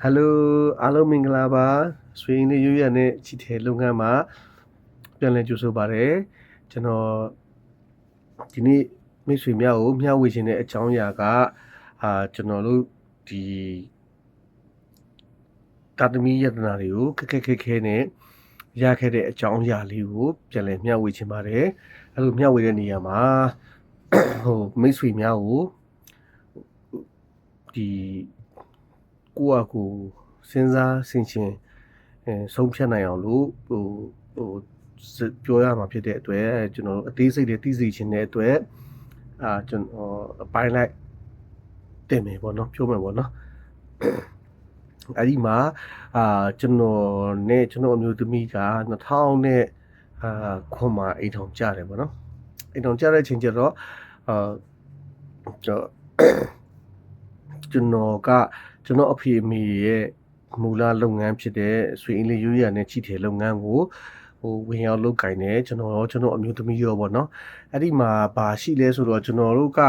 Hello အားလုံးမင်္ဂလာပါဆွေရင်းလေးရွရနဲ့ချီတဲ့လုပ်ငန်းမှာပြန်လည်ကြိုဆိုပါရစေကျွန်တော်ဒီနေ့မိတ်ဆွေများကိုမျှဝေခြင်းတဲ့အကြောင်းအရာကကျွန်တော်တို့ဒီတာသမီယတနာတွေကိုခက်ခဲနဲ့ရခဲ့တဲ့အကြောင်းအရာလေးကိုပြန်လည်မျှဝေခြင်းပါတယ်အဲ့လိုမျှဝေတဲ့နေရာမှာမိတ်ဆွေများကိုဒီကိုယ့်အကူစဉ်းစားဆင်ခြင်ဆုံးဖြတ်နိုင်အောင်လို့ပြောရမှာဖြစ်တဲ့အတွက်ကျွန်တော်တို့အသေးစိတ်တွေသိစေချင်တဲ့အတွက်ကျွန်တော်အပိုင်းလိုက်တင်မယ်ပေါ့နော်ပြောမယ်ပေါ့နော်အဲ့ဒီမှာကျွန်တော်နဲ့ကျွန်တော်အမျိုးသမီးက2000နဲ့ခွန်မှာအိမ်ထောင်ကြတယ်ပေါ့နော်အိမ်ထောင်ကြတဲ့အချိန်ကျတော့ကျွန်တော်အဖေအမေရဲ့မူလလုပ်ငန်းဖြစ်တဲ့ဆွေအင်းလေးရွရနဲ့ချီတဲ့လုပ်ငန်းကိုဝင်ရောက်လုပ်ကင်တယ်ကျွန်တော်အမျိုးသမီးရောပေါ့နော်အဲ့ဒီမှာဘာရှိလဲဆိုတော့ကျွန်တော်တို့က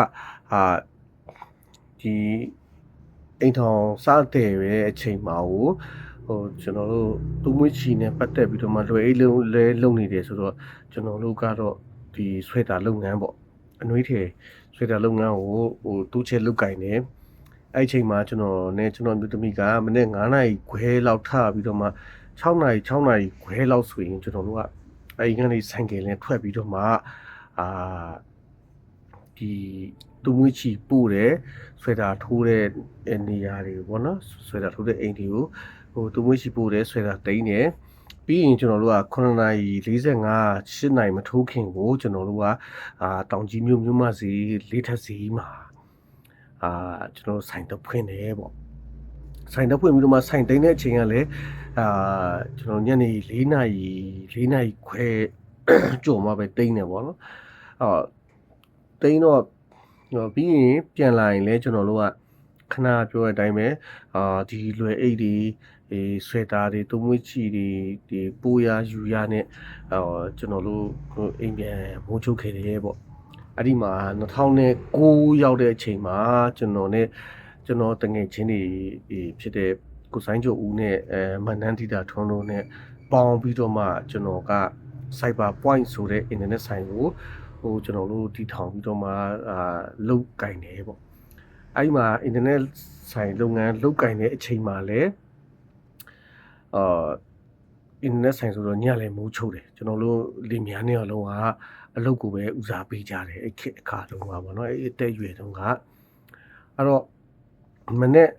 ဒီအိမ်ထောင်စတဲ့ရဲ့အချိန်မှာကျွန်တော်တို့သူမွေးချီနဲ့ပတ်သက်ပြီးတော့မှလွယ်အိတ်လဲလုပ်နေတယ်ဆိုတော့ကျွန်တော်တို့ကတော့ဒီဆွဲတာလုပ်ငန်းပေါ့အနှွေးထည်ဆွဲတာလုပ်ငန်းကိုတူးချက်လုပ်ကင်တယ်အဲ့ချိန်မှာကျွန်တော်မျိုးသမီးကမနေ့9နာရီခွဲလောက်ထပြီးတော့မှ6နာရီခွဲလောက်ဆိုရင်ကျွန်တော်တို့ကအဲ့ဒီကနေဆိုင်ကယ်နဲ့ထွက်ပြီးတော့မှဒီသူမွေးချီပို့တယ်ဆွဲတာထိုးတဲ့နေရာတွေပေါ့နော်ဆွဲတာထိုးတဲ့အိမ်တွေကိုသူမွေးချီပို့တယ်ဆွဲတာတိန်းတယ်ပြီးရင်ကျွန်တော်တို့က9နာရီ45 8နာရီမထိုးခင်ကိုကျွန်တော်တို့ကတောင်ကြီးမြို့မစီလေးထပ်စီမှာကျွန်တော်ဆိုင်တော့ဖွင့်တယ်ပေါ့ဆိုင်တော့ဖွင့်ပြီးတော့မှဆိုင်တိန်းတဲ့အချိန်ကလည်းကျွန်တော်ညနေ4နာရီခွဲကြော်မှပဲတိန်းတယ်ပေါ့နော်တိန်းတော့ပြီးရင်ပြန်လာရင်လည်းကျွန်တော်တို့ကခဏပြောတဲ့အတိုင်းပဲဒီလွယ်အိတ်တွေဆွဲတာတွေတုံးမွေးချီတွေဒီပိုးရယူရနဲ့ကျွန်တော်တို့အိမ်ပြန်မိုးချုပ်ခဲ့တယ်ပေါ့အဲ့ဒီမှာ2009ရောက်တဲ့အချိန်မှာကျွန်တော်တငယ်ချင်းတွေဖြစ်တဲ့ကိုဆိုင်ကျော်ဦးနဲ့မန်နန်းတီတာထွန်းတို့နဲ့ပေါင်းပြီးတော့မှကျွန်တော်က Cyber Point ဆိုတဲ့ internet ဆိုင်ကိုကျွန်တော်တို့တည်ထောင်ပြီးတော့မှလုပ်ကင်တယ်ပေါ့အဲ့ဒီမှာ internet ဆိုင်လုပ်ငန်းလုပ်ကင်တဲ့အချိန်မှာလည်းinternet ဆိုင်ဆိုတော့ညလည်းမိုးချုပ်တယ်ကျွန်တော်တို့လင်မြန်းနေအောင်လုံးကအလုပ်ကိုပဲဦးစားပေးကြတယ်အဲ့ခေတ်အခါတုန်းကပေါ့နော်အဲ့အသက်အရွယ်တုန်းကအဲ့တော့မနေ့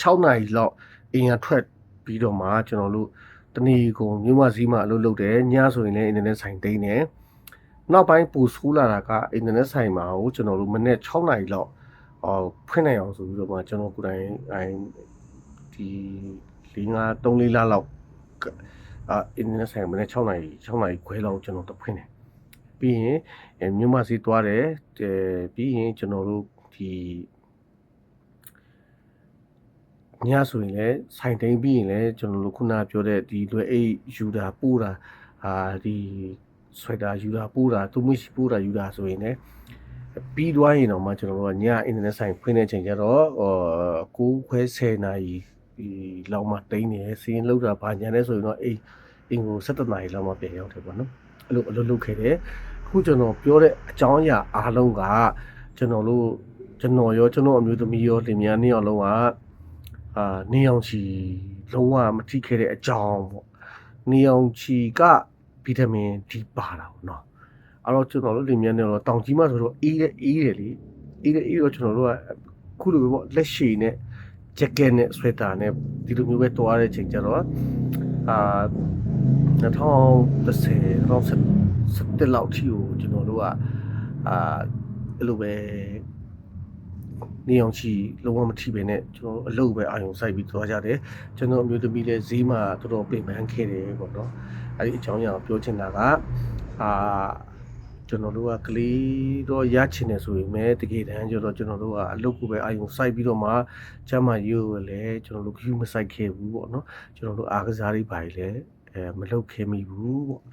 6နာရီလောက်အိမ်ကထွက်ပြီးတော့မှကျွန်တော်တို့တနေကုန်မြို့မစည်းမှာအလုပ်လုပ်တယ်ညဆိုရင်လည်း internet ဆိုင်တိန်းတယ်နောက်ပိုင်းပူဆိုးလာတာက internet ဆိုင်မှာကျွန်တော်တို့မနေ့6နာရီလောက်ဖွင့်နိုင်အောင်ဆိုပြီးတော့မှကျွန်တော်ကိုယ်တိုင်ဒီ3-4လလောက်internet ဆိုင်မနေ့6နာရီခွဲလောက်ကျွန်တော်တဖွင့်တယ်ပြီးရင်မြို့မစည်းသွားတယ်ပြီးရင်ကျွန်တော်တို့ဒီညဆိုရင်လည်းဆိုင်တိန်ပြီးရင်လည်းကျွန်တော်တို့ခုနပြောတဲ့ဒီလွယ်အိတ်ယူတာပို့တာဒီဆွဲတာယူတာပို့တာသူမရှိပို့တာယူတာဆိုရင်လည်းပြီးသွားရင်တော့မှကျွန်တော်တို့ကညအင်တာနက်ဆိုင်ဖွင့်တဲ့အချိန်ကျတော့9ခွဲ10နာရီလောက်မှတိန်နေစီးရင်လောက်တာဘာညာလဲဆိုရင်တော့အိမ်ကို17နာရီလောက်မှပြန်ရောက်တယ်ပေါ့နော်အဲ့လိုအလုပ်လုပ်ခဲ့တယ်အခုကျွန်တော်ပြောတဲ့အကြောင်းအရာအားလုံးကကျွန်တော်ရောကျွန်တော်အမျိုးသမီးရောလင်မယားနှစ်ယောက်လုံးကနေအောင်ချီလုံးဝမထိခဲ့တဲ့အကြောင်းပေါ့နေအောင်ချီကဗီတာမင် D ပါတာပေါ့နော်အဲ့တော့ကျွန်တော်တို့လင်မြန်းနေတော့တောင်ကြီးမှဆိုတော့အေးတယ်လေအေးတော့ကျွန်တော်တို့ကခုလိုပဲပေါ့လက်ရှိနဲ့ဂျက်ကက်နဲ့ဆွဲတာနဲ့ဒီလိုမျိုးပဲတွားတဲ့အချိန်ကျတော့2010လောက်ထိကိုကျွန်တော်တို့ကအဲ့လိုပဲနေအောင်ချီလုံးဝမထိပဲနဲ့ကျွန်တော်အလုပ်ပဲအာရုံစိုက်ပြီးသွားကြတယ်ကျွန်တော်အမျိုးသမီးလည်းဈေးမှာတော်တော်ပြင်ပန်းခဲ့တယ်ပေါ့နော်အဲ့ဒီအကြောင်းအရာကိုပြောချင်တာကကျွန်တော်တို့ကကလေးတော့ရချင်တယ်ဆိုရင်လည်းတကယ်တမ်းကျတော့ကျွန်တော်တို့ကအလုပ်ကိုပဲအာရုံစိုက်ပြီးတော့မှကျမရိုးကိုလည်းကျွန်တော်တို့ခူးမစိုက်ခဲ့ဘူးပေါ့နော်ကျွန်တော်တို့အားကစားတွေပါလေမလုပ်ခဲ့မိဘူးပေါ့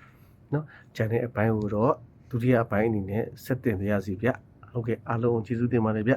နော်ကျန်တဲ့အပိုင်းကိုတော့ဒုတိယအပိုင်းအနေနဲ့ဆက်တင်ပြရစီဗျဟုတ်ကဲ့အားလုံးကျေးဇူးတင်ပါတယ်ဗျ